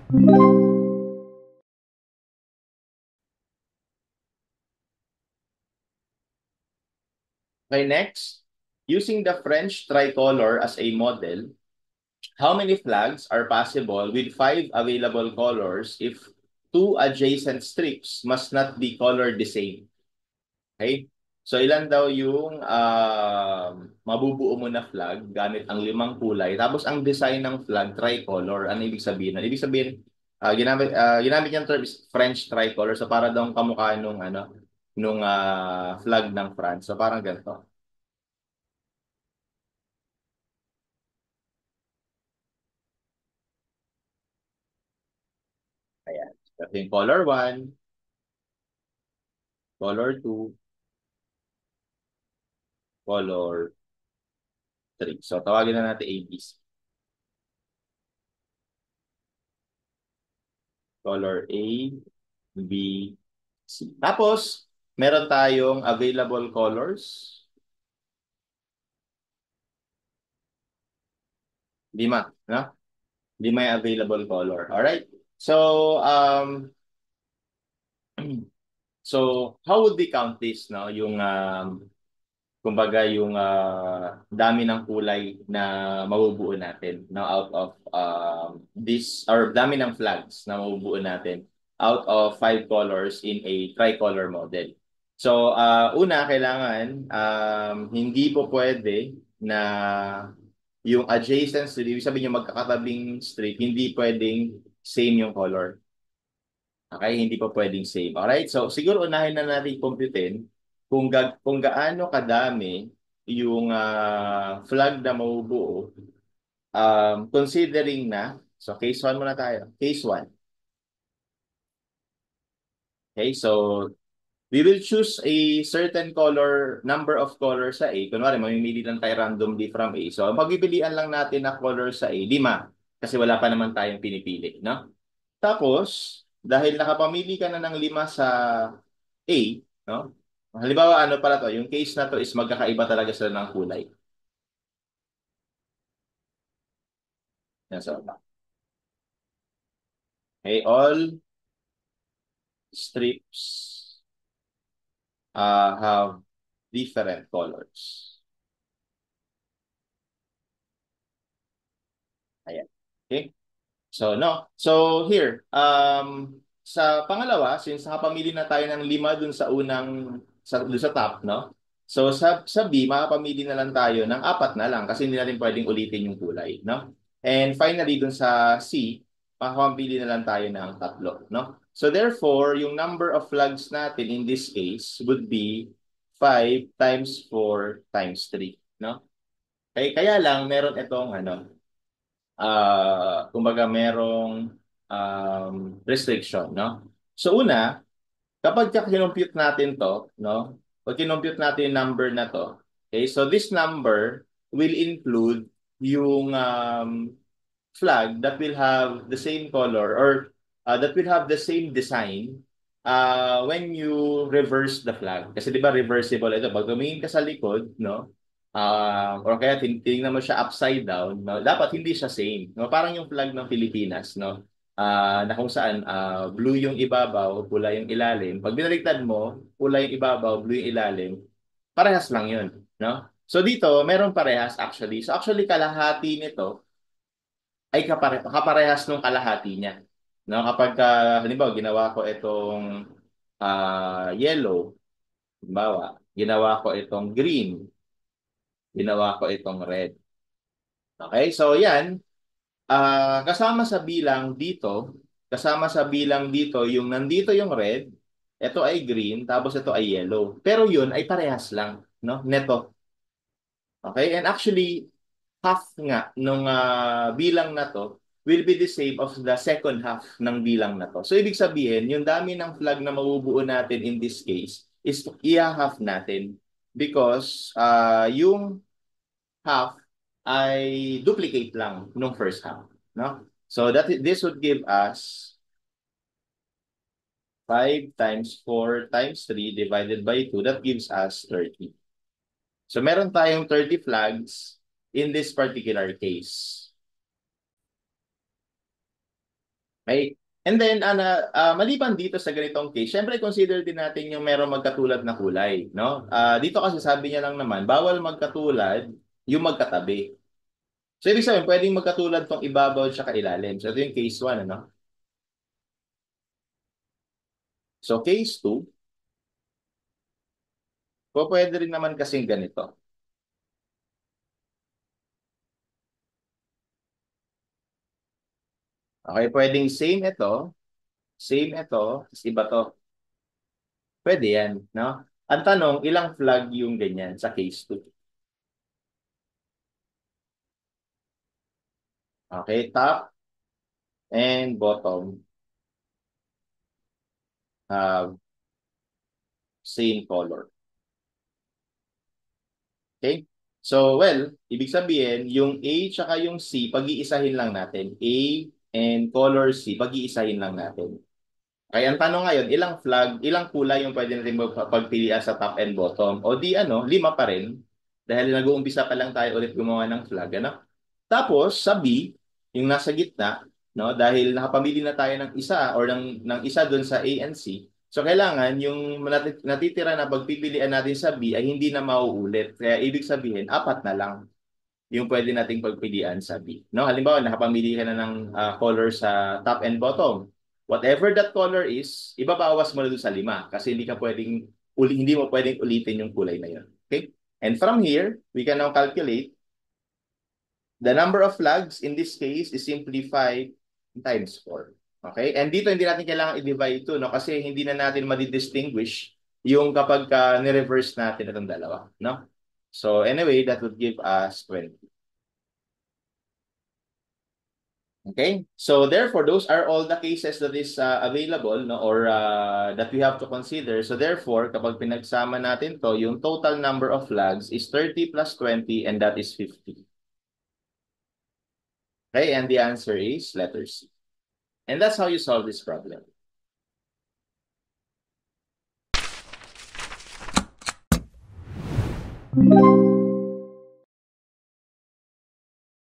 Okay, next. Using the French tricolor as a model, how many flags are possible with five available colors if two adjacent strips must not be colored the same? Okay? So, ilan daw yung mabubuo mo na flag gamit ang limang kulay. Tapos, ang design ng flag, tricolor. Ano ibig sabihin? Ibig sabihin, ginamit yung term is French tricolor. So, para daw kamukha nung, nung flag ng France. So, parang ganito. Ayan. Ito yung color 1, color 2, color 3. So, tawagin na natin ABC. Color A, B, C. Tapos, meron tayong available colors. 5, no? 5 yung available color. Alright? So, so how would we count this, no? Yung, kumbaga, yung dami ng kulay na mabubuo natin, no? Out of this, or dami ng flags na mabubuo natin out of 5 colors in a tricolor model. So, una, kailangan, hindi po pwede na yung adjacent street, ibig sabihin yung magkakatabing street, hindi pwedeng same yung color. Okay, hindi pa pwedeng same. Alright, so siguro unahin na natin computein kung gaano kadami yung flag na mabubuo, considering na, so case 1 muna tayo. Case 1. Okay, so we will choose a certain color, number of colors sa A. Kunwari, mamimili lang tayo randomly from A. So, ang pagpipilian lang natin na color sa A, 5. Kasi wala pa naman tayong pinipili, no? Tapos, dahil nakapamili ka na ng 5 sa A, no? Halimbawa, ano pala to? Yung case na to is magkakaiba talaga sila ng kulay. Yan, so, okay, all strips have different colors. Ayan. Okay? So, no. So, here, sa pangalawa, since nakapamili na tayo ng 5 dun sa unang, dun sa top, no? So, sa B, makapamili na lang tayo ng 4 na lang kasi hindi natin pwedeng ulitin yung kulay, no? And finally, dun sa C, makapamili na lang tayo ng 3, no? So, therefore, yung number of flags natin in this case would be 5 times 4 times 3, no? Kaya lang, meron itong, kumbaga merong restriction, no? So una, kapag kinompute natin to, no? Pag kinompute natin yung number na to, okay? So this number will include yung flag that will have the same color or that will have the same design when you reverse the flag. Kasi di ba reversible ito. Pag tumingin ka sa likod, no? Or kaya tinignan mo siya upside down, no? Dapat hindi siya same. No? Parang yung flag ng Pilipinas, no? Na kung saan blue yung ibabaw, pula yung ilalim. Pag binaligtad mo, pula yung ibabaw, blue yung ilalim, parehas lang yun. No? So dito, meron parehas actually. So actually, kalahati nito ay kaparehas nung kalahati niya. No, kapag halimbawa ginawa ko itong yellow, halimbawa, ginawa ko itong green, ginawa ko itong red. Okay? So yan, kasama sa bilang dito yung nandito yung red, ito ay green, tapos ito ay yellow. Pero yun ay parehas lang, no? Neto. Okay? And actually, half nga nung bilang na to will be the same of the second half ng bilang na to. So, ibig sabihin, yung dami ng flag na mabubuo natin in this case is i-half natin because yung half ay duplicate lang nung first half. No? So, this would give us 5 times 4 times 3 divided by 2. That gives us 30. So, meron tayong 30 flags in this particular case. Okay? And then, maliban dito sa ganitong case, syempre consider din natin yung merong magkatulad na kulay, no? Dito kasi sabi niya lang naman, bawal magkatulad yung magkatabi. So, ibig sabihin, pwedeng magkatulad tong ibabaw at saka ilalim. So, ito yung case 1, ano? So, case 2, pwede rin naman kasing ganito. Okay, pwedeng same ito, tapos iba to. Pwede yan, no? Ang tanong, ilang flag yung ganyan sa case 2? Okay, top and bottom have same color. Okay? So, well, ibig sabihin, yung A tsaka yung C, pag-iisahin lang natin. A and color C, pag-iisahin lang natin. Kaya ang tanong ngayon, ilang flag, ilang kulay yung pwede natin pagpilian sa top and bottom? O di ano, 5 pa rin. Dahil nag-uumpisa pa lang tayo ulit gumawa ng flag, ano? Tapos sa B, yung nasa gitna, no, dahil nakapamili na tayo ng isa or ng isa doon sa A and C, so kailangan yung natitira na pagpipilian natin sa B ay hindi na mauulit. Kaya ibig sabihin, apat na lang yung pwede nating pagpilian sa B. No, halimbawa, nakapamili ka na ng color sa top and bottom. Whatever that color is, ibabawas mo na doon sa 5 kasi hindi mo pwedeng ulitin yung kulay na yun. Okay? And from here, we can now calculate the number of flags in this case is simply 5 times 4. Okay? And dito hindi natin kailangan i-divide ito, no? Kasi hindi na natin madi-distinguish yung kapag ni-reverse natin itong dalawa, no? So anyway, that would give us 20. Okay? So therefore, those are all the cases that is available, no, or that we have to consider. So therefore, kapag pinagsama natin to, yung total number of flags is 30 plus 20 and that is 50. Okay? And the answer is letter C. And that's how you solve this problem.